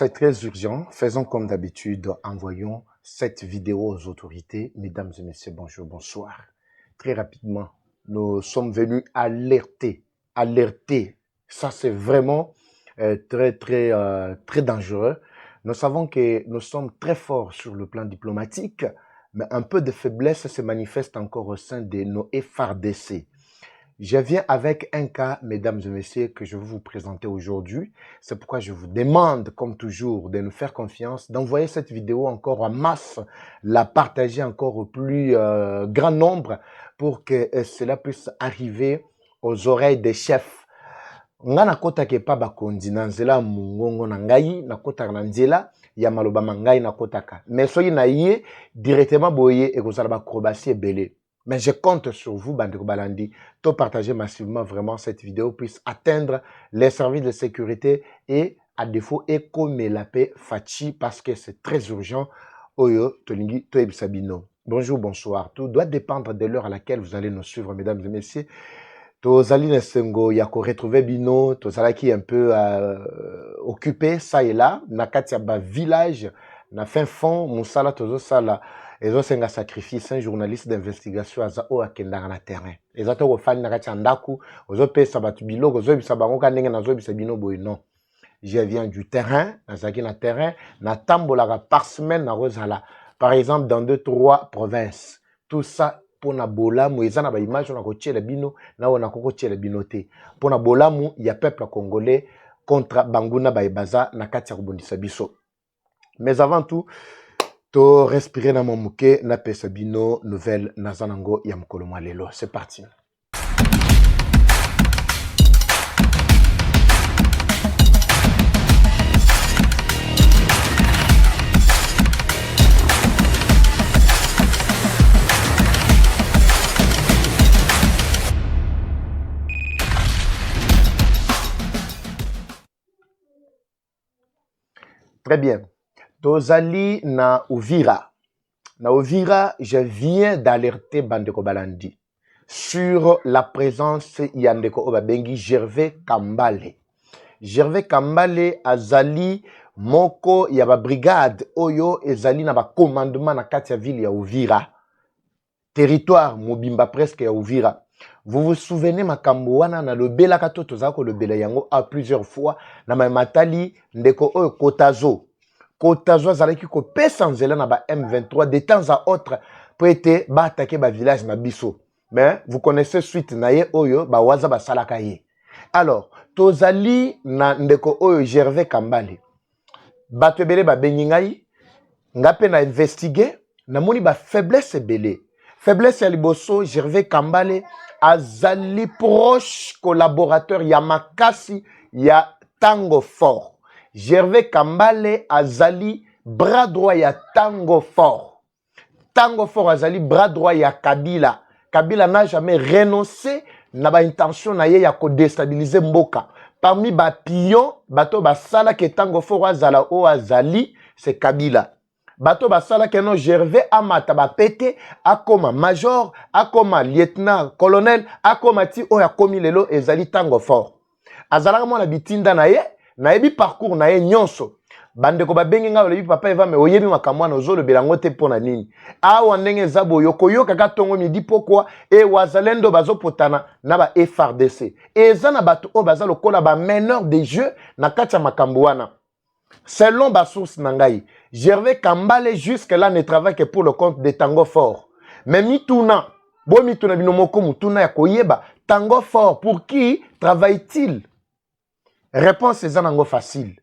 C'est très urgent. Faisons comme d'habitude. Envoyons cette vidéo aux autorités. Mesdames et messieurs, bonjour, bonsoir. Très rapidement, nous sommes venus alerter. Alerter. Ça, c'est vraiment très dangereux. Nous savons que nous sommes très forts sur le plan diplomatique, mais un peu de faiblesse se manifeste encore au sein de nos FARDC. Je viens avec un cas, mesdames et messieurs, que je vais vous présenter aujourd'hui. C'est pourquoi je vous demande, comme toujours, de nous faire confiance, d'envoyer cette vidéo encore en masse, la partager encore au plus grand nombre pour que cela puisse arriver aux oreilles des chefs. Nga nakota ke pa bakondi na nzela mungongo na ngai nakota na nzela ya maloba mangai nakotaka. Mais soyi na ye directement boye et kozala acrobatie belé. Mais je compte sur vous, Bandeko Balandi, de partager massivement vraiment cette vidéo puisse atteindre les services de sécurité et à défaut Ecomelapé Fachi parce que c'est très urgent. Oyo Tolingi Toebisabino. Bonjour, bonsoir. Tout doit dépendre de l'heure à laquelle vous allez nous suivre, mesdames et messieurs. Tozali Nesengo, yako retrouver Bino, Tozala qui est un peu occupé, ça et là, Nakati Yaba village, na fin fond, Moussala Tozo Sala. Ils ont un sacrifice, un journaliste d'investigation à Zao Akenda na terrain. Ils ont un fan na Chandaku, ils ont payé Sabatu Bilo, ils ont payé Sabangoka Nenga na Zobi Sabino Boy. Non. Je viens du terrain, na terrain, na Tambolara par semaine na Rosala. Par exemple, dans 2-3 provinces. Tout ça, pour na bolamu, ils ont une image, on a coaché le bino, na on a coaché le binoté. Pour na bolamu, il y a peuple congolais contre Banguna Baibaza, na Katia Rubondisa Biso. Mais avant tout, to respirer na momuke na pesa bino nouvelle nazanango ya mukolo mwalelo. C'est parti. Très bien. Tozali na Uvira. Na Uvira, je viens d'alerter Bandeko Balandi sur la présence Yandeko Obabengi Gervais Kambale. Gervais Kambale azali moko ya ba brigade oyo ezali na ba commandement na kati ya ville ya Uvira. Territoire mobimba presque ya Uvira. Vous vous souvenez makambo wana na lobela kato tozako lobela yango à plusieurs fois na matali ndeko oyo Kotazo. Kotazo zalaki ko pesa nzela na ba M23 de temps à autre pour être ba attaquer ba village na biso. Mais vous connaissez suite na ye oyo ba waza ba salaka ye. Alors, tozali na ndeko oyo Gervais Kambale. Bato ebele ba bengingai ngape na investiguer na moni ba faiblesse belé. Faiblesse ya liboso Gervais Kambale azali proche collaborateur ya makasi ya Tango Fort. Gervais Kambale azali bras droit ya Tango Fort. Tango Fort azali bras droit ya Kabila. Kabila n'a jamais renoncé na ba intention na ye ya ko déstabiliser mboka. Parmi ba pion, bato ba sala ke Tango Fort azala o azali, c'est Kabila. Bato ba sala ke non Gervais amata ba pété, akoma major, akoma lieutenant, colonel, akoma ti o ya komi lelo ezali Tango Fort. Azala mo na bitinda na ye, na yebi parcours na ye nyonso. Bandeko ba bengi nga olebi papa eva me oyebi makamwa na ozolo belango te pona nini. Awa ndenge zabo yoko yoka katongo midi pokwa e wazalendo bazopotana na ba FARDC. Eza na bato o bazalo kola ba meneur de jeu na kati ya makambo wana. Selon ba source na ngai, Gervais Kambale jusque là ne travaille que pour le compte de Tango Fort. Mais mituna, bo mituna binomoko mutuna ya koyeba Tango Fort pour qui travaille-t-il? Réponse est nango facile.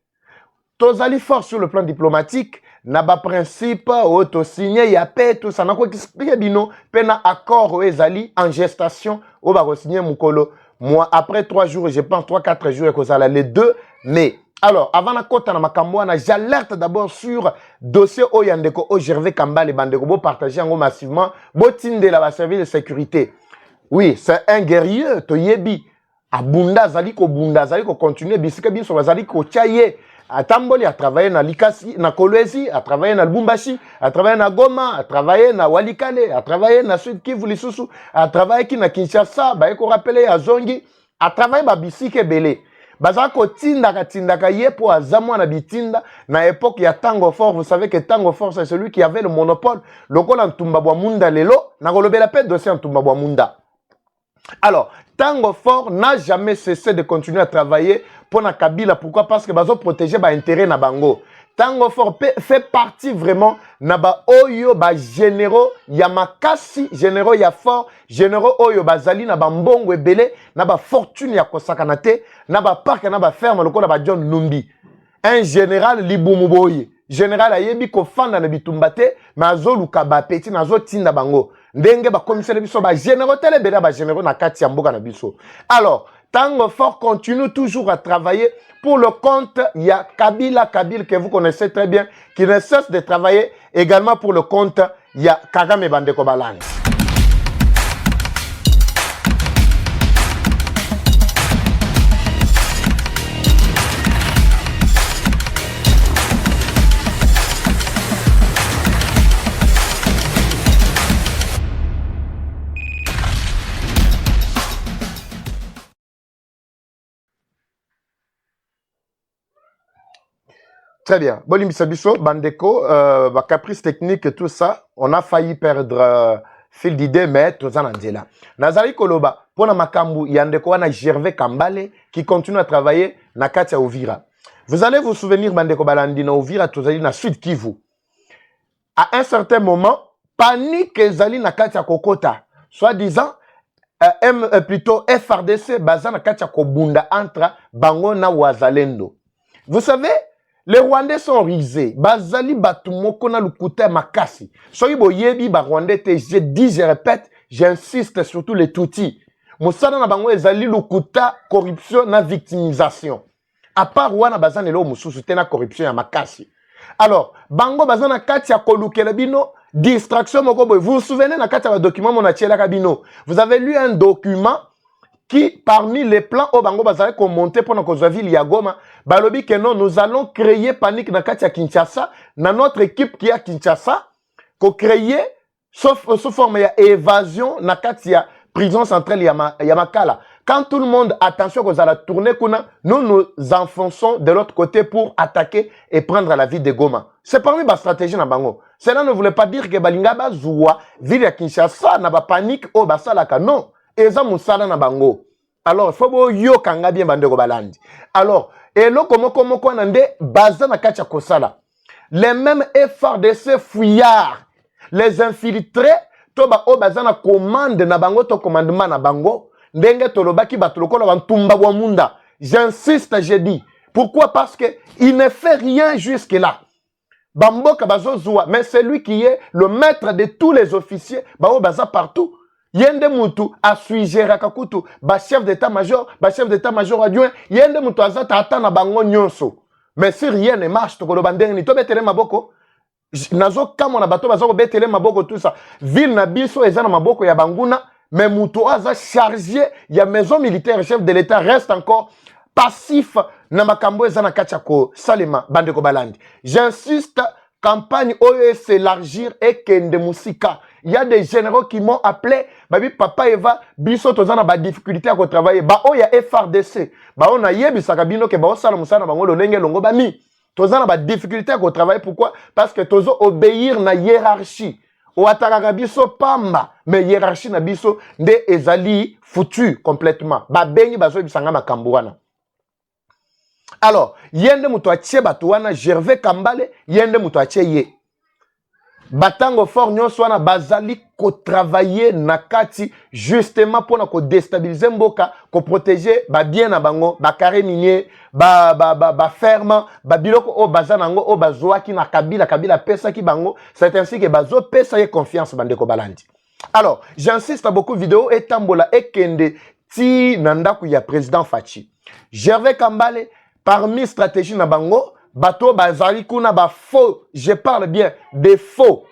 Tozali fort sur le plan diplomatique, na ba principe auto signé ya paix tout ça na ko expliquer bino pena accord ezali en gestation o ba signer mukolo. Moi après 3 jours, je pense 3-4 jours que ça les 2 mai. Alors, avant la côte na makambo na j'alerte d'abord sur dossier Oyandeko o Gervais Kambale bandeko bo partager ngo massivement bo tinde la ba service de sécurité. Oui, c'est un guerrier to yebi. Abunda zali ko continuer bisika biso bazali ko chaye. Atamboli a travaillé na Likasi, na Kolwezi, a travaillé na Lubumbashi, a travaillé na Goma, a travaillé na Walikale, a travaillé na Sud Kivu Lisusu, a travaillé qui na Kinshasa, ba eko rappelé à Zongi, a travaillé ba bisike belé. Bazako tindaka tindaka ye po azamwa na bitinda na époque ya Tango Fort. Vous savez que Tango Fort c'est celui qui avait le monopole. Lokola Ntumba Bwamunda lelo na kolobela pe dossier Ntumba Bwamunda. Alors, Tango Fort n'a jamais cessé de continuer à travailler pour na Kabila. Pourquoi? Parce que bazo protéger ba intérêt na bango. Tango Fort fait partie vraiment na ba oyo ba généraux ya makasi, généraux ya fort, généraux oyo bazali na ba mbongo ebele, na ba fortune ya kosakana te, na ba parc na ba ferme lokola ba John Numbi. Un général Libumu Boye. Général ayebi ko fanda na bitumba te, mais azoluka ba petit nazo tinda bango. Ndenge ba commissaire biso ba généraux tele bela ba généraux na kati ya mboka na biso. Alors, Tango Fort continue toujours à travailler pour le compte, il y a Kabila que vous connaissez très bien, qui ne cesse de travailler également pour le compte, il y a Kagame Bandeko Balandi. Très bien. Bolim Sabiso, Bandeko, caprice technique et tout ça, on a failli perdre fil d'idée, mais tout ça, on là. Nazari Koloba, pour Makambu, Yandeko, on a Gervais Kambale qui continue à travailler na Katia Ouvira. Vous allez vous souvenir, Bandeko Balandi, na Ouvira, tout ça, na Sud Kivu. À un certain moment, panique Zali na Katia Kokota, soi-disant, plutôt FRDC, Bazan na Katia Kobunda entre Bango na Wazalendo. Vous savez, les Rwandais sont risés. Bazali batumoko na lukuta makasi. Soyibo yebi ba Rwandais te, je dis, je répète, j'insiste surtout les Tutsis. Moussana na bango ezali lukuta corruption na victimisation. À part Rwanda bazan elo mususu te na corruption ya makasi. Alors, bango bazan na kati ya kolukela bino distraction moko boy. Vous vous souvenez na kati ya document mon atiela kabino. Vous avez lu un document qui, parmi les plans au Bango Bazare qu'on montait pour notre ville Yagoma, balobi que non, nous allons créer panique dans Katia Kinshasa, dans notre équipe qui est à Kinshasa, qu'on crée sous forme d'évasion dans Katia prison centrale Yamakala. Quand tout le monde, attention qu'on la tourner, nous nous enfonçons de l'autre côté pour attaquer et prendre la ville de Goma. C'est parmi ma stratégie dans Bango. Cela ne voulait pas dire que Balinga Bazoua, ville à Kinshasa, n'a pas panique au Basalaka. Non. Eza musala na bango. Alors, il faut yo kanga bien bandeko balandi. Alors, et là, comment nande baza na kacha kosala. Les mêmes FRDC fouillards, les infiltrés, toba o baza na commande na bango, to commandement na bango, ndenge tolobaki batoloko la bantumba wa munda. J'insiste, j'ai dit. Pourquoi? Parce que il ne fait rien jusque-là. Bamboka bazo zoua, mais c'est lui qui est le maître de tous les officiers, bao baza partout. Yende mutu asuigera kakutu ba chef d'état-major adjoint yende mutu azata ata na bango nyonso. Mais si rien ne marche to koloba ndenge ni to betele maboko nazo kama na bato bazo betele maboko tout ça. Ville na biso eza na maboko ya banguna mais mutu aza chargé ya maison militaire chef de l'état reste encore passif na makambo eza na katia ko salema bandeko balandi. J'insiste, campagne OE s'élargir et kende musika. Il y a des généraux qui m'ont appelé, babi papa Eva, biso tozana ba difficulté à travailler. Ba o ya FRDC. Ba on a yebi sakabino ke ba o sala musana bango lolenge longo ba mi. Tozana ba difficulté à travailler. Pourquoi? Parce que tozo obéir na hiérarchie. O ataka biso pamba, mais hiérarchie na biso nde ezali foutu complètement. Ba bengi bazo bisanga makambo wana. Alors, yende mutu atie batu wana Gervais Kambale, yende mutu atie ye. Batango fort nyonso wana bazali ko travailler na kati justement pour na ko déstabiliser mboka, ko protéger ba bien na bango, ba carré minier, ba ferme, ba biloko o bazanango o bazwaki na Kabila pesa ki bango, c'est ainsi que bazo pesa ye confiance bandeko balandi. Alors, j'insiste à beaucoup de vidéos et tambola et kende ti nandaku ya président Fachi. Gervais Kambale parmi stratégie na bango bato bazali kuna ba faux, je parle bien des faux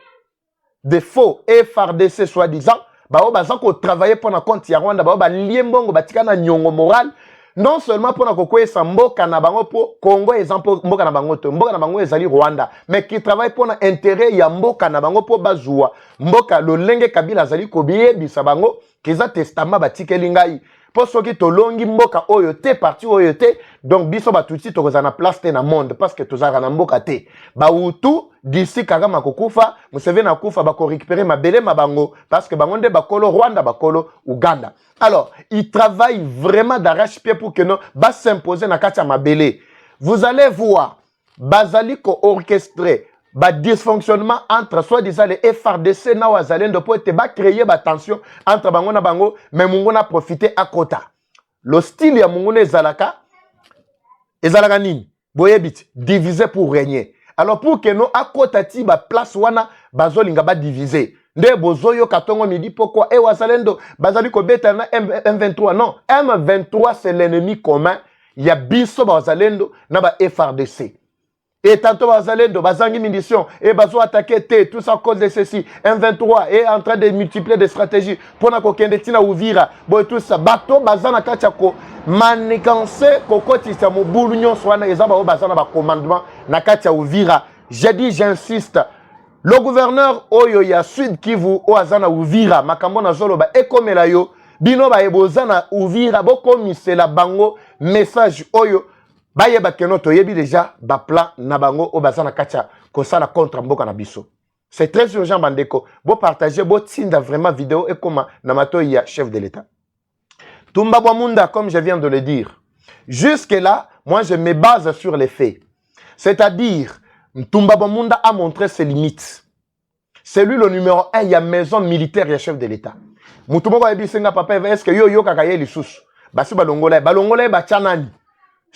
FRDC soi-disant, bao bazako travailler pour na compte ya Rwanda, bao ba liembongo batika na nyongo moral, non seulement pour na kokwesa mboka na bango pour Congo exemple mboka na bango to, mboka na bango ezali Rwanda, mais qui travaille pour na intérêt ya mboka na bango pour bazua, mboka lolenge Kabila azali kobiye bisa bango, kiza testament batikeli ngai. po soki tolongi mboka oyo te parti oyo te donc biso batuti tokozala na place te na monde parce que tozalaka na mboka te bautu d'ici Kagame akokufa Museveni akufa bakorécupérer mabele mabango parce que bango nde bakolo Rwanda bakolo Uganda. Alors il travaille vraiment d'arrache-pied pour que non ba s'imposer na kati ya mabele. Vous allez voir bazali ko orchestrer ba dysfonctionnement entre soi-disant les FRDC na wazalendo po te ba créer ba tension entre bango na bango mais mungu na profiter à kota. Le style ya mungu ezalaka nini boyebit diviser pour régner. Alors pour que nous à kota ti ba place wana bazolinga ba diviser. Nde bozoyo katongo midi pourquoi e wazalendo bazali ko beta na M23 non, M23 c'est l'ennemi commun. Il y a biso ba wazalendo na ba FRDC. Et tantôt bazalendo bazangi munitions et bazo attaquer T tout ça à cause de ceci. M23 est en train de multiplier des stratégies pour na kokende tina Uvira boy tout ça bato bazana kachako manikanse kokoti sa mobulu nyonso wana ezaba bazana ba commandement na katia Uvira. J'ai dit j'insiste le gouverneur oyo ya Sud Kivu oazana Uvira makambo na zolo ba ekomela yo bino ba ebozana Uvira bokomisela bango message oyo bayeba keno toyebi déjà ba plan na bango o bazana kacha kosala contre mboka na biso. C'est très urgent bandeko. Bo partager bo tinda vraiment vidéo et comme na mato ya chef de l'État. Tumba Bwamunda comme je viens de le dire. Jusque là, moi je me base sur les faits. C'est-à-dire Tumba Bwamunda a montré ses limites. C'est lui le numéro 1, il y a maison militaire et chef de l'État. Mutumba Bwayebi senga papa est-ce que yo kakaye lisusu. Basi balongola ba chanani.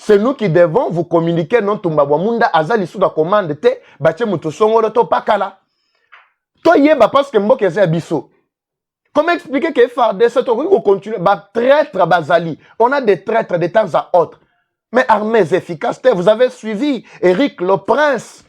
C'est nous qui devons vous communiquer non Tumba Bwamunda azali sous la commande te bache mutu songolo to pakala. To yeba parce que mboka eza biso. Comment expliquer que FARDC to continue ba traître bazali. On a des traîtres de temps à autre. Mais armées efficaces, vous avez suivi Eric le Prince.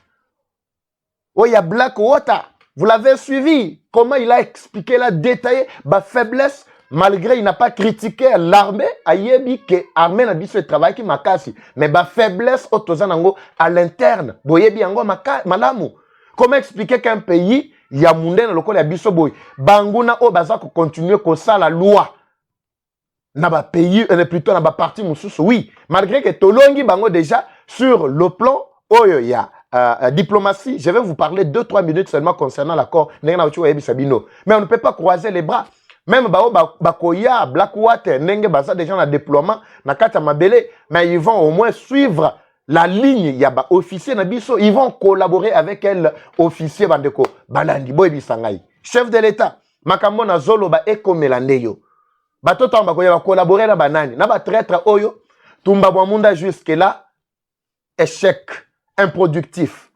Oh, il y a Blackwater. Vous l'avez suivi. Comment il a expliqué, la détaillé ba faiblesse. Malgré il n'a pas critiqué l'armée, ayebi que l'armée n'a pas fait travail qui m'a cassé. Mais ba faiblesse autozanango à l'interne. Boyebi ango malamu. Comment expliquer qu'un pays il y a monde dans le col ya biso boy. Banguna o baza ko continuer ko ça la loi. Na ba pays plutôt na ba parti mususu oui. Malgré que tolongi bango déjà sur le plan oyo ya diplomatie, je vais vous parler 2-3 minutes seulement concernant l'accord. Mais on ne peut pas croiser les bras. Même Bakoya, Blackwater, Nenge Baza, des gens à déploiement, Nakata Mabele, mais ils vont au moins suivre la ligne. Il y a officier Nabiso, ils vont collaborer avec elle, officier Bandeko, Balandi, Boy Sangai. Chef de l'État, Makambo na Zolo ba Eko Melandeyo. Batoto Bakoya va collaborer na Banani. Na ba traître Oyo, Tumba Bwamunda jusque là, échec, improductif.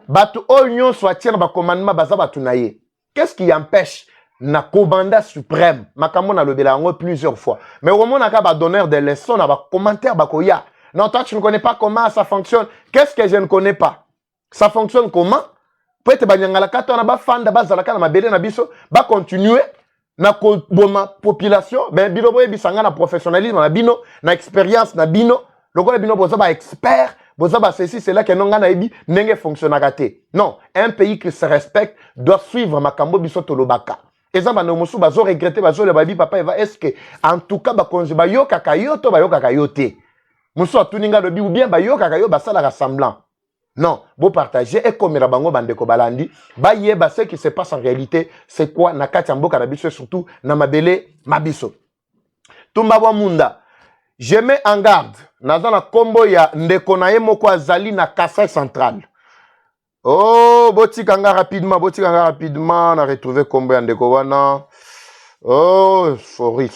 Bato Oyo soit tient ba commandement Baza Batunaye. Qu'est-ce qui empêche? Na commandant suprême, makambo na lobela ngo plusieurs fois. Mais au moment n'a donneur des leçons, na ba commentaire bakoya. Non, toi tu ne connais pas comment ça fonctionne. Qu'est-ce que je ne connais pas? Ça fonctionne comment? Peut-être banyangala kato na ba fanda bazalaka na mabele na biso, ba continuer na ko boma population, ben bino boye bisanga na professionnalisme na bino, na expérience na bino, lokola bino boza ba expert. Ceci, c'est là que non gana nenge fonctionnera te. Non, un pays qui se respecte doit suivre makambo biso tolobaka. Exemple, nous avons regretté, papa, est-ce que, en tout cas, yo kakayo to bayo kakayo te. Muso tuninga lobi ou bien bayo kakayo basala rassemblant. Non, vous partagez et comme Rabango Bandeko Balandi, yeba ce qui se passe en réalité, c'est quoi nakati ambo kanabiso surtout namabele mabiso. Tumba Bwamunda, je mets en garde, nazana kombo ya ndeko na ye moko azali na Kasai central. Oh, botikanga rapidement, on a retrouvé combien de Kowana. Oh, sorry.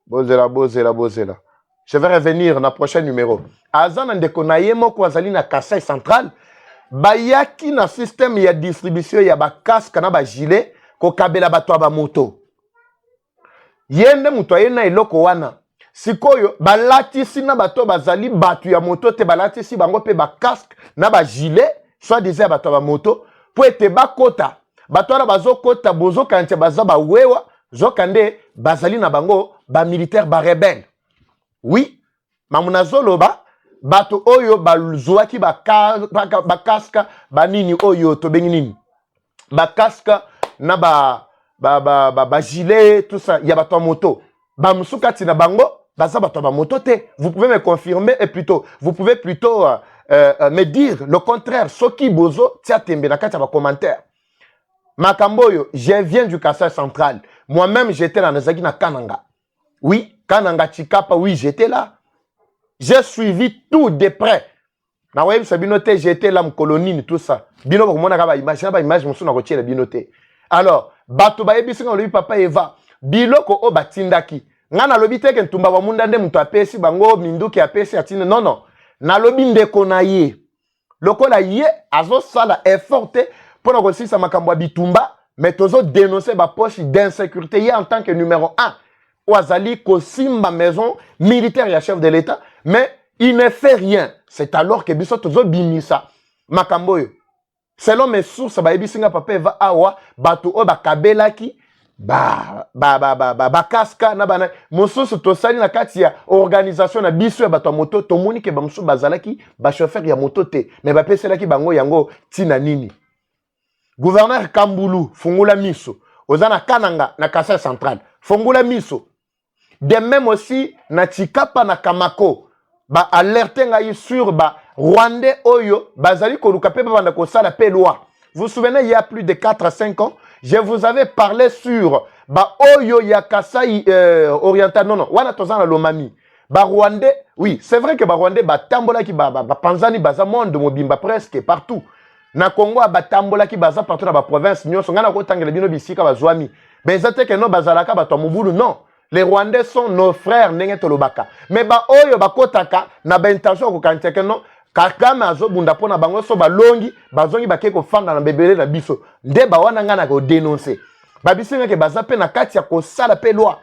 Bozela. Je vais revenir dans le prochain numéro. Azan ndeko na ye moko azali na Kasai central, bayaki na système ya distribution ya ba casque na ba gilet ko kabela bato ba moto. Yende muto ayena eloko wana. Sikoyo balatisi na bato bazali batu ya moto te balatisi bango pe ba casque na ba gilet soit disait bato ba moto po ete bakota bato na bazokota bozo kante baza ba wewa zokande bazali na bango ba militaire ba rebelle. Oui, mamuna zoloba bato oyo baluzwaki ba casque ba nini oyo to bengi nini ba casque na ba gilet tout ça ya bato moto Bamsuka tina bango, baza bato ba moto te. Vous pouvez me confirmer et plutôt, vous pouvez plutôt me dire le contraire. Soki bozo, tia tembe na kati ba commentaire. Makamboyo, je viens du Kassai central. Moi-même, j'étais dans Nazaki na Kananga. Oui, Kananga Chikapa, oui, j'étais là. J'ai suivi tout de près. Na web sa binote, j'étais là, colonie, tout ça. Bino ba komona ba image, na ba image musu na kotie la binote. Alors, bato ba yebi singa lobi papa Eva, biloko o batindaki. Nga na lobi teke ntumba ba munda nde muto apesi bango minduki apesi atine. Non non. Na lobi ndeko na ye. Lokola ye azo sala effort te pour na kosisa makambo bitumba, mais tozo dénoncer ba poche d'insécurité ye en tant que numéro 1. Ouazali kosimba maison militaire ya chef de l'État, mais il ne fait rien. C'est alors que biso tozo bimisa makamboyo. Selon mes sources, ba ebisinga papa Eva awa bato o bakabelaki kaska na bana mosusu tosali na kati ya organisation na biso ya bato moto tomoni ke bamsu bazalaki ba chauffeur ya moto te mais ba peselaki bango yango tina nini. Gouverneur Kambulu fungula miso ozana Kananga na Kassai central fungula miso. De même aussi na Chikapa na Kamako ba alerte ngai sur ba Rwandais oyo bazali koluka pe banda ko sala pe loi. Vous vous souvenez, il y a plus de 4 à 5 ans, je vous avais parlé sur ba oyo ya Kassai oriental. Non, wana tozana lomami. Ba Rwandais, oui, c'est vrai que ba Rwandais ba tambola ki ba panzani baza monde mobimba presque partout. Na Congo ba tambola ki baza partout na ba province nyonso ngana ko tangela bino bisika ba zwami. Mais ça que no bazalaka ba to mobulu non. Les Rwandais sont nos frères ndenge tolobaka. Mais ba oyo ba kotaka na ba intention ko kanteke non. Kakame azo bunda pona bango so balongi bazongi bake ko fanda na bebele na biso nde ba wana ngana ko dénoncer ba bisinga ke baza pe na kati ya ko sala pe loi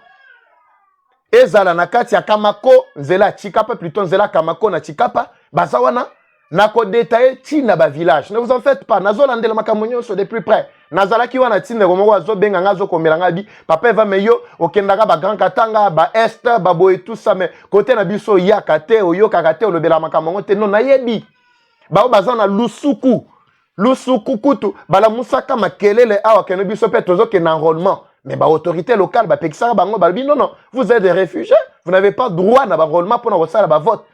ezala na kati ya Kamako nzela Chikapa plutôt nzela Kamako na Chikapa baza wana na ko détailler tina ba village. Ne vous en faites pas, nazo landela makamonyo so de plus près nazala ki wana tina ko moko azo benga ngazo ko melanga bi papa Eva meyo okendaka ba Grand Katanga ba Est ba boy tout ça mais côté na biso ya kate oyo kakate olobela makamonyo te non nayebi ba bazana lusuku kutu bala musaka makelele awa keno biso pe tozo ke na enrôlement mais ba autorité locale ba pekisa bango ba non vous êtes des réfugiés, vous n'avez pas droit na ba enrôlement pour na resala ba vote.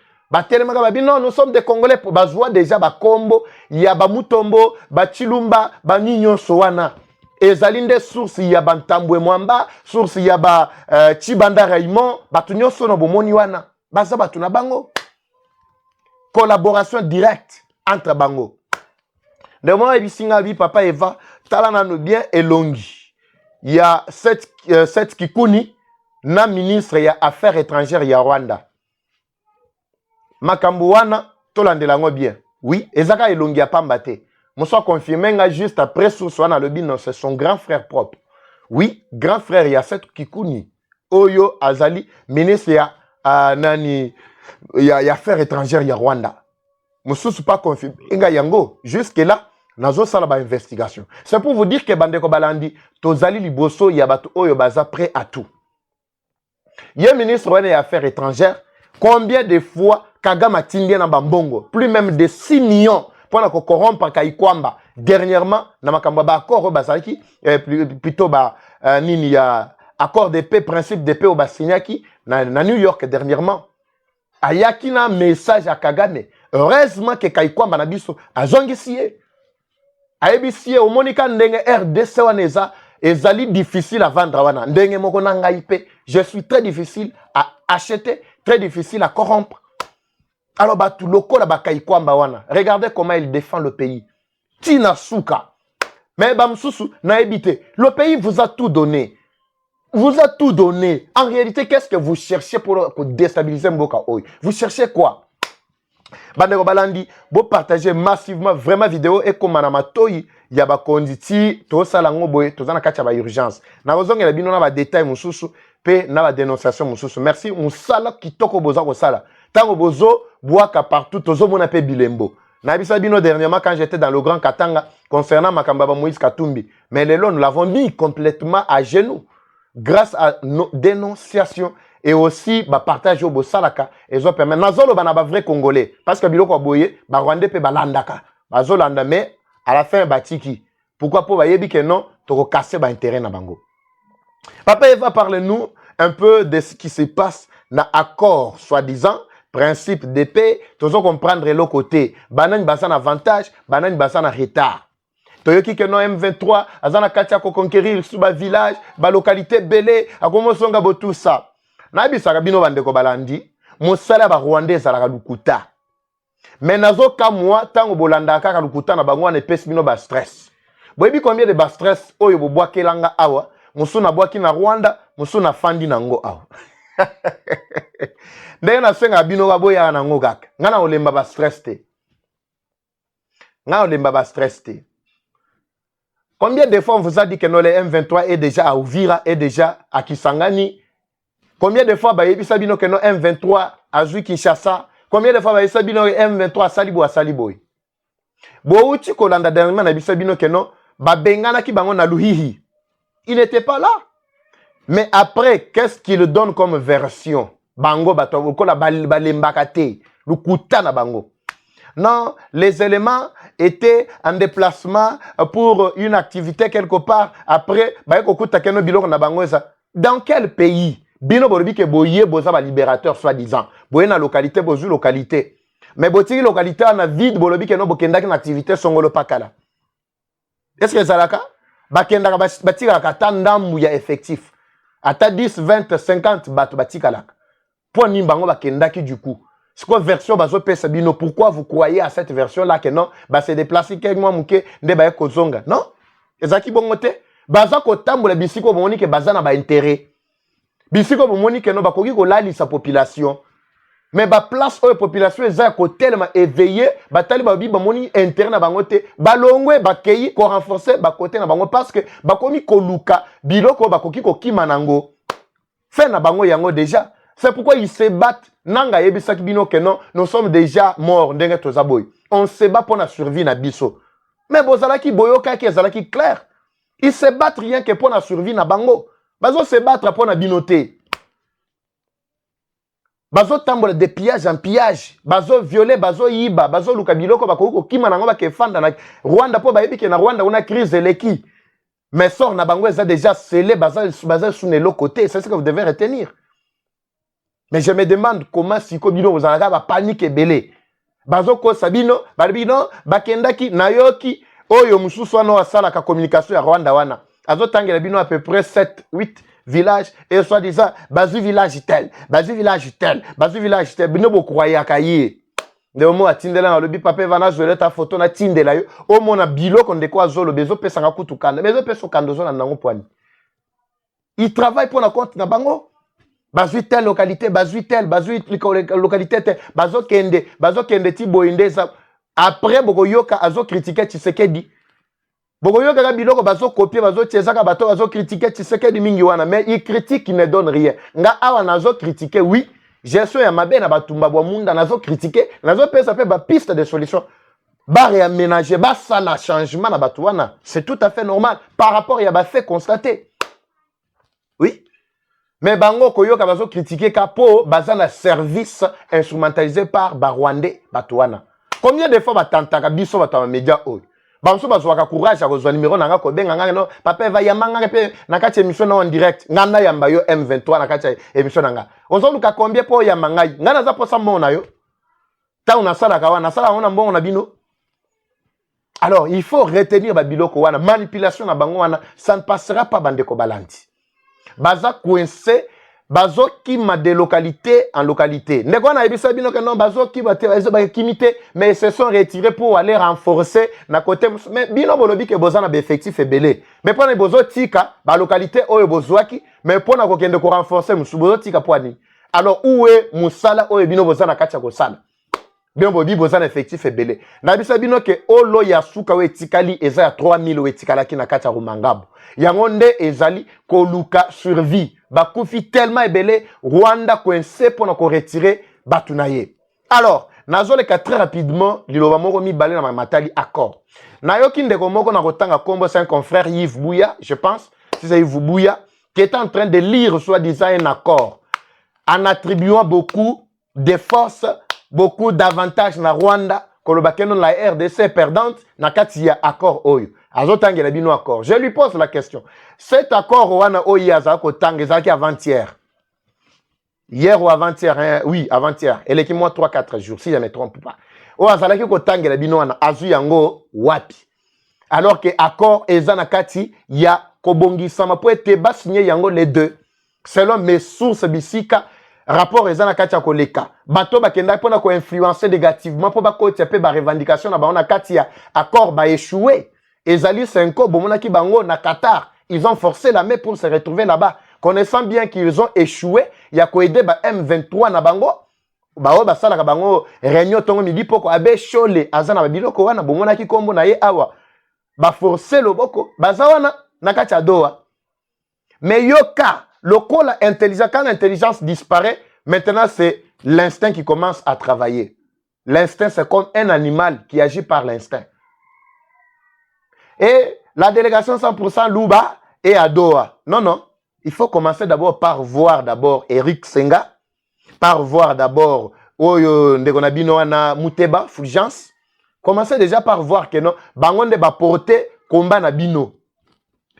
Non, nous sommes des Congolais pour bazwa déjà ba kombo, ya ba mutombo, ba chilumba, ba ninyo sowana. Ezalinde source ya ba ntambwe mwamba, source ya ba chibanda Raymond, ba tunyo sono bomoni wana. Baza ba tuna bango. Collaboration directe entre bango. De moi ebisinga bi papa Eva, talana no bien elongi. Il y a cette kikuni na ministre ya affaires étrangères ya Rwanda. Makambo wana tolandela ngo bien. Oui, ezaka elongi ya pamba te. Moso confirmé nga juste après source wana lobi non, c'est son grand frère propre. Oui, grand frère ya cette kikuni. Oyo azali ministre ya nani ya affaires étrangères ya Rwanda. Moso pas confirmé nga yango jusque là nazo sala ba investigation. C'est pour vous dire que bandeko balandi tozali liboso ya bato oyo baza prêt à tout. Ye ministre wana ya affaires étrangères, combien de fois Kagame tindie na bambongo, plus même de 6 millions pour na corrompre Kaikwamba. Dernièrement, na makamba ba accord bazalaki plutôt ba nini ya accord de paix, principe de paix au basignaki na New York dernièrement. Ayaki na message à Kagame. Heureusement que Kaikwamba na biso azongisie. Ayebisie o monika ndenge RDC waneza ezali difficile à vendre wana. Ndenge moko na ngai pe, je suis très difficile à acheter, très difficile à corrompre. Alors, tout loko la Kaikwamba wana. Regardez comment il défend le pays. Tina Souka. Mais Bamsusu n'a évité. Le pays vous a tout donné. Vous a tout donné. En réalité, qu'est-ce que vous cherchez pour déstabiliser Mboka Oy? Vous cherchez quoi? Bandeko Balandi, vous partagez massivement vraiment vidéo et comme manama toyi yaba konditi to sala ngoboye to zana kacha ba urgence. Na kozonga la bino na ba détail mususu pe na ba dénonciation mususu. Merci musala kitoko boza ko sala. Tango bozo boaka partout tozo mona pe bilembo. Na bisa bino dernièrement quand j'étais dans le Grand Katanga concernant Makambaba Moïse Katumbi. Mais les lois nous l'avons mis complètement à genoux grâce à nos dénonciations et aussi ba partage au bosalaka et zo permet nazolo bana ba vrai congolais parce que biloko boye ba Rwandais pe balandaka. Bazolanda mais à la fin batiki. Pourquoi pour ba yebi que non to casser ba intérêt na bango. Papa Eva parle-nous un peu de ce qui se passe dans l'accord, soi-disant, principe de paix, tu dois comprendre l'autre côté. Banane basan avantage, banane basan retard. Toyoki que non M23, azana katia ko conquérir sous ba village, ba localité belé, akomo songa bo tout ça. Na bisaka bino bande ko balandi, mosala ba Rwandais zalaka lukuta. Mais nazo ka moi tango bolanda kaka lukuta na bango na pesi bino ba stress. Boyebi combien de ba stress oyo bo bwakelanga awa, musu na bwaki na Rwanda, musu na fandi nango awa. Ndenge na senga bino ba boya nango kaka. Ngana olemba ba stress te. Ngana olemba ba stress te. Combien de fois on vous a dit que le M23 est déjà à Uvira, est déjà à Kisangani? Combien de fois bayebi sabino que no M23 à Zui Kinshasa? Combien de fois bayebi sabino M23 à Salibo à Saliboy? Bouti kolanda dernièrement na bisabino que no ba bengana ki bango na Luhihi. Il n'était pas là. Mais après, qu'est-ce qu'il donne comme version? Bango bato ko la balembakate, lukuta na bango. Non, les éléments étaient en déplacement pour une activité quelque part. Après, dans quel pays? Bino borobi ke boye boza ba libérateur soi-disant. Boye na localité bozu localité. Mais botiri localité na vide borobi ke no bokenda une activité songolo pakala. Est-ce que ça laka? Bakenda batika ka tandambu ya effectif. Ata 10, 20, 50 bato batika laka. Pour nimbango bakenda ki du coup. C'est quoi version bazo pesa bino? Pourquoi vous croyez à cette version là que non? Bah c'est déplacé quelque moi muke nde ba kozonga. Non? Ezaki bongote. Baza ko tambola bisiko bomoni ke baza na ba intérêt. Bisiko bomoni ke non ba koki ko lali sa population. Mais ba place oyo population eza ko tellement éveillé, ba tali ba bi ba moni intérêt na bangote, ba longwe ba keyi ko renforcer ba côté na bango parce que ba komi ko luka biloko ba koki ko kimanango. Fait na bango yango déjà. C'est pourquoi ils se battent. Nanga yebisaki bino que non, nous sommes déjà morts ndenge tozaboy. On se bat pour la survie na biso. Mais bozalaki boyoka ki ezalaki clair. Ils se battent rien que pour la survie na bango. Bazo se battre pour la binoté. Bazo tambola de pillage en pillage. Bazo violer, bazo yiba, bazo lukabiloko bakoko kima nango ba kefanda na Rwanda po bayebi ke na Rwanda on a crise eleki. Mais sort na bango eza déjà scellé baza sous le côté, c'est ce que vous devez retenir. Mais je me demande comment si Kobino vous en avez panique et belé. Bazoko Sabino, Barbino, Bakendaki, Nayoki, Oyo Mususo no asala ka communication à Rwanda wana. Azo tangela bino à peu près 7, 8 villages et soi-disant Bazu village tel, Bazu village tel, Bazu village tel. Bino bo croya kaye. De mo atindela na lobi papa vana jole ta photo na tindela yo. O mona biloko ndeko azolo bezo pesa nga kutukanda. Bezo pesa kandozo na nango poani. Il travaille pour la compte na bango. Bazui telle localité, bazui telle, bazui localité telle, bazo kende ti boinde ça. Après boko yoka azo critiquer Tshisekedi. Boko yoka ka biloko bazo copier bazo tiezaka bato bazo critiquer Tshisekedi mingi wana mais il critique il ne donne rien. Nga awa nazo critiquer oui, gestion ya mabe na batumba bwa munda nazo critiquer, nazo pesa pe ba piste de solution. Ba réaménager, ba sala changement na bato wana, c'est tout à fait normal par rapport ya ba fait constaté. Oui. Mais bango koyoka bazo critiquer kapo bazana service instrumentalisé par Rwandais batouana. Combien de fois batantaka biso batama média oyo? Banso bazwaka courage à kozwa numéro nanga ko benga nganga no papa va yamanga pe na kati émission na en direct ngana yamba yo M23 na kati émission nanga. Ozoluka combien po yamanga ngana za posa mona yo? Ta una sala ka wana sala ona mbongo na bino. Alors, il faut retenir ba biloko wana manipulation na bango wana, ça ne passera pas bandeko balandi. Baza coincé, bazo qui ma de localité en localité. Ndeko na ebisa bino que non bazo qui ba kimité, mais ils se sont retirés pour aller renforcer na côté mais bino bolobi que bozana ba effectif et belé. Mais pour les bozo tika ba localité oyo bozwaki, mais pour na kokende ko renforcer musu bozo tika poani. Alors où est musala oyo bino bozana kacha ko sala. Bien bobi bozana effectif et belé. Na bisa bino que olo ya suka we tikali eza ya 3000 we tikala ki na kacha rumangabo. Yangonde ezali koluka survie. Bakufi tellement ebele Rwanda coincé pour na ko retirer batunaye. Alors, nazole ka très rapidement liloba moko mi balé na matali accord. Nayoki ndeko moko na kotanga kombo c'est un confrère Yves Bouya, je pense, si c'est Yves Bouya qui est en train de lire soi-disant un accord en attribuant beaucoup de forces, beaucoup d'avantages na Rwanda. Kolobakeno la RDC perdante na kati ya accord oyo. Azotangela bino accord. Je lui pose la question. Cet accord wana oyo azako tangezaki avant-hier. hier ou avant-hier, hein, oui, avant-hier, elle est qui moi 3-4 jours, si je ne me trompe pas. O azalaki ko tangela bino wana azu yango wapi. Alors que accord ezana kati ya kobongisama po ete ba signer yango les deux. Selon mes sources bisika, rapport ezana kati ya koleka. Bato bakenda pona ko influencer négativement po ba ko tepe ba revendication na ba na kati ya accord ba échoué. Ezali 5 ans bomona ki bango na Qatar. Ils ont forcé la main pour se retrouver là-bas. Connaissant bien qu'ils ont échoué, il y a ko aider ba M23 na bango. Bao basala ka bango réunion tongo midi poko abe chole azana ba biloko wana bomona ki kombo na ye awa. Ba forcer loboko bazawana na kati ya doa. Mais yoka lokola intelligence, quand l'intelligence disparaît, maintenant c'est l'instinct qui commence à travailler. L'instinct c'est comme un animal qui agit par l'instinct. Et la délégation 100% Louba est à Doha. Non, non. Il faut commencer d'abord par voir d'abord Eric Senga, par voir d'abord Oyo Ndegonabino Ana Mouteba, Fulgence. Commencez déjà par voir que non, Bangonde va porter combat na bino.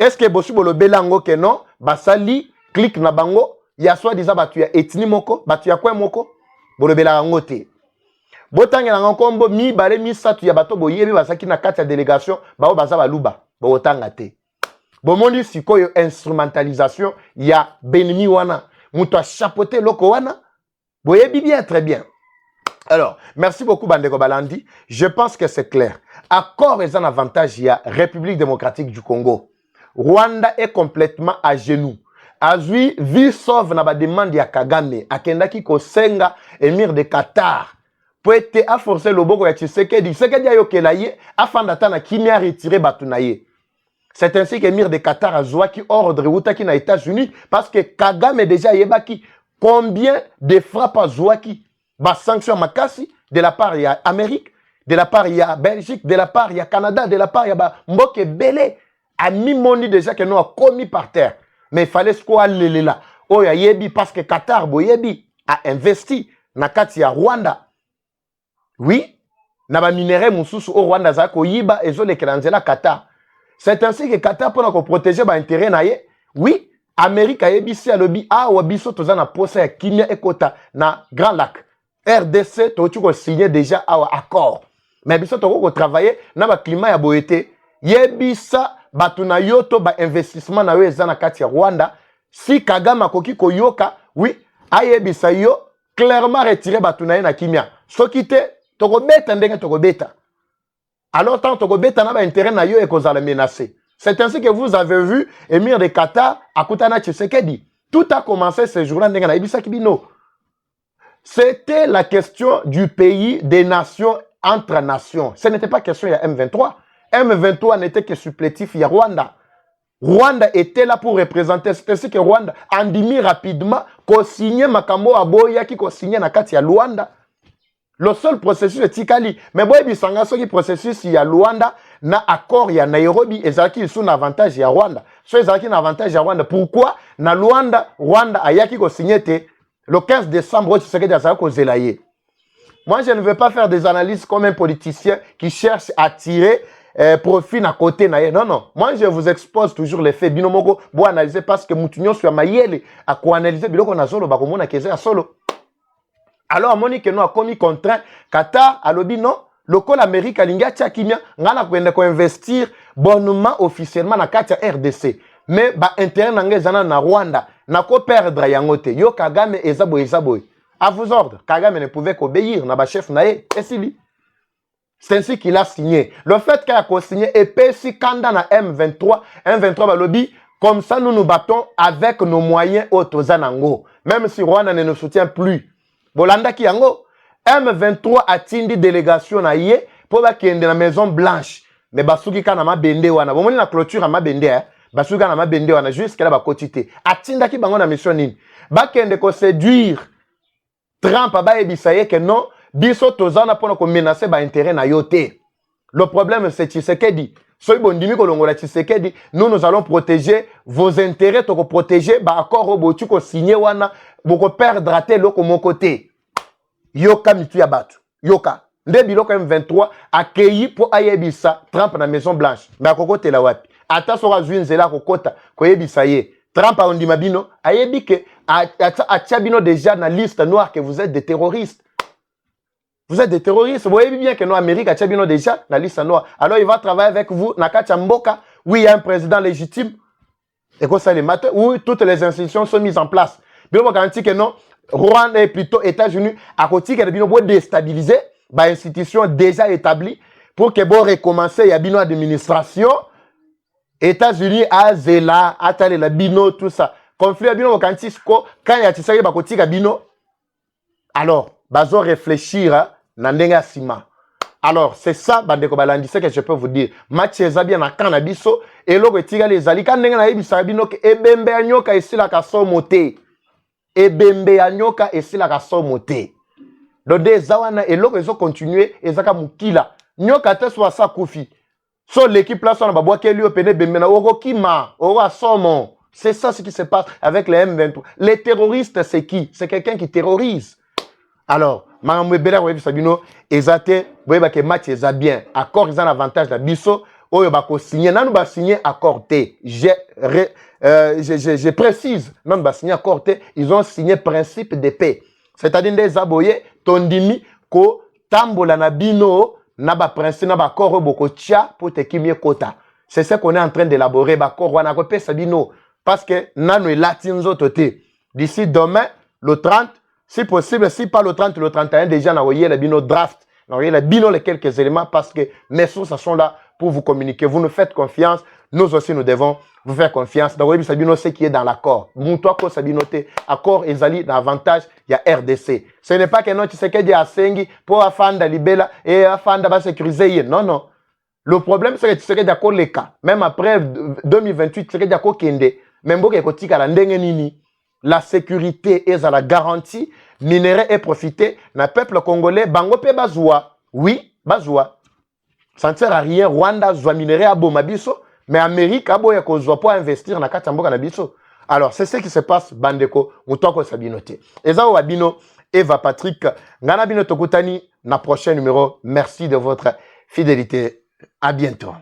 Est-ce que Bossu Bolo Belango que non, Basali, clique na bango, ya soi-disant batu ya etni moko, batu ya kwen moko, Bolo Belango te. Botangela nkombo mi bale mi satu ya bato boyebi basaki na kati ya délégation bao baza baluba botanga te. Bomoni sikoyo instrumentalisation ya benimi wana muto a chapeauté loko wana boyebi bien très bien. Alors, merci beaucoup Bandeko Balandi, je pense que c'est clair. Accord est un avantage il y a République démocratique du Congo. Rwanda est complètement à genoux. Azui vie sauve na ba demande ya Kagame akendaki ko senga émir de Qatar. Poete a forcé le boko ya Tshisekedi. Tshisekedi a yokela ye afin d'attendre qui a retiré Batunaye. C'est ainsi que Mir de Qatar a joué qui ordre Outaki na États-Unis parce que Kagame est déjà yebaki combien de frappes a joué qui ba sanction makasi de la part ya Amérique, de la part ya Belgique, de la part ya Canada, de la part ya ba Mboke Belé a mis moni déjà que nous a commis par terre. Mais il fallait ce qu'on a là. Oh ya yebi parce que Qatar boyebi a investi na kati ya Rwanda. Oui, naba minéraux mususu au Rwanda za ko yiba ezo le kranzela Qatar. C'est ainsi que Qatar pour protéger ba intérêt na ye. Oui, Amérique a yebisi a lobi a wabiso toza na posa ya kimia ekota na Grand Lac. RDC to tu ko signé déjà a accord. Mais biso to ko travailler na ba climat ya boete. Yebisa batuna yoto ba investissement na we za na kati ya Rwanda. Si Kagame akoki ko yoka, oui, a yebisa yo clairement retirer batuna na kimia. Sokite Tokobeta ndenge tokobeta. Alors tant tokobeta na ba intérêt na yo e kozala menacé. C'est ainsi que vous avez vu Émir de Qatar akutana Tshisekedi. Tout a commencé ce jour-là ndenge na ibisa kibino. C'était la question du pays des nations entre nations. Ce n'était pas question il y a M23. M23 n'était que supplétif il y a Rwanda. Rwanda était là pour représenter. C'est ainsi que Rwanda andimi rapidement ko signé makambo aboya ki ko signé na kati ya Rwanda. Le seul processus est Tikali. Mais bon, il y a un processus, il y a Luanda, na accord, il y a Nairobi, et ça qui est un avantage, il y a Rwanda. Soit ça qui est un avantage, il y a Rwanda. Pourquoi? Na Luanda, Rwanda, a yaki ko signé le 15 décembre, tu sais que ça ko zelaye. Moi, je ne veux pas faire des analyses comme un politicien qui cherche à tirer profit à côté. Non, non. Moi, je vous expose toujours les faits. Binomoko, bon analyser parce que Moutinho soit maïele, à quoi analyser, biloko na solo, bakomo na keze à solo. Alors, Monique, nous a commis contraint. Qatar, à l'obi, non. Le col Amérique, à l'Inga, Tchakimia, n'a pas investir bonnement officiellement dans la RDC. Mais, bah, intérêt n'a na Rwanda, n'a pas perdre yangote. Yo, Kagame, ezaboy. À vos ordres, Kagame ne pouvait qu'obéir, n'a pas chef naé, et si lui. C'est ainsi qu'il a signé. Le fait qu'il a signé, et si Kanda na M23, M23, bah, lobby, comme ça, nous nous battons avec nos moyens autozanango. Même si Rwanda ne nous soutient plus. Bolanda ki yango M23 a tindi délégation na ye pour ba kende na Maison Blanche mais basuki kana mabende wana bomoni na clôture mabende basuki kana mabende wana jusqu'à la ba kotité atinda ki bango na mission nini ba kende ko séduire Trump ba ebisaye que non biso tozana pona ko menacer ba intérêt na yote. Le problème c'est Tshisekedi. Soy bondimi ko longola Tshisekedi, nous allons protéger vos intérêts, to ko protéger ba accord obotu ko signer wana boko perdre até loko mon côté. Yoka mitu ya batu. Yoka. Nde biloko M23 accueilli pour ayebisa Trump na Maison Blanche. Mais akoko tela wapi. Ata sora zwinzela kokota ko yebisa ye. Trump a ondima bino ayebi ke atia bino déjà na liste noire que vous êtes des terroristes. Vous êtes des terroristes. Vous voyez bien que nous, Amérique, atia bino déjà na liste noire. Alors il va travailler avec vous, Nakacha Mboka. Oui, il y a un président légitime. Et quoi ça les matin? Oui, toutes les institutions sont mises en place. Bien, on garantit que non. Rwanda est plutôt États-Unis. À côté, que bino déstabiliser, bah institution déjà établie pour que bon recommencer, il y a bino administration. États-Unis, Azela, Atale, la bino, tout ça. Conflit à bino, quand il y a tisari, bah côté bino. Alors, bazo réfléchir, hein, nandenga sima. Alors, c'est ça, Bandeko Balandi, c'est que je peux vous dire. Match bien na cannabis, et l'eau tiga les ali, quand nenga na ibisabino, ebembe anyoka esi la kaso moté. Ebembe anyoka esi la kaso moté. Donc, des zawana, et l'eau ils ont continué, et zaka mukila. Nyoka te soit sa koufi. So l'équipe là, son baboua kelio pene bemena, oro kima, oro asomo. C'est ça ce qui se passe avec les M23. Les terroristes, c'est qui? C'est quelqu'un qui terrorise. Alors, Mme Bela Sabino, ezate, vous voyez que match est bien. Accord, ils ont l'avantage de biso. Oyo bako signer, non ba signer accord T. Je précise, non ba signer accord T. Ils ont signé principe de paix. C'est-à-dire des aboyés, tondimi ko tambola na bino na ba principe na ba accord boko tia pour te kimie kota. C'est ce qu'on est en train d'élaborer ba accord wana ko pesa bino parce que nano e latinzo toté. D'ici demain le 30. Si possible, si pas le 30, le 31, déjà, on a eu le bino draft, on a eu le bino les quelques éléments parce que mes sources sont là pour vous communiquer. Vous nous faites confiance, nous aussi nous devons vous faire confiance. Donc, oui, Sabino, ce qui est dans l'accord. Moutouako ko Sabino te, accord ezali d'avantage, il y a RDC. Ce n'est pas que non, tu sais qu'il y a Asengi pour afanda libela et afanda va sécuriser. Non, non. Le problème, c'est que tu sais qu'il y a d'accord les cas. Même après 2028, tu sais qu'il y a d'accord kende. Même si tu sais qu'il y a nini. La sécurité est à la garantie, minerai est profité, na peuple congolais, bango pe bazoua. Oui, bazoua. Ça ne sert à rien, Rwanda zoua minerai à Bomabiso, mais Amérique a beau yako pour investir na katamboka na biso. Alors, c'est ce qui se passe, Bandeko, Moutoko Sabinote. Eza Wabino, Eva Patrick, Ngana Bino Tokutani, na prochain numéro. Merci de votre fidélité. À bientôt.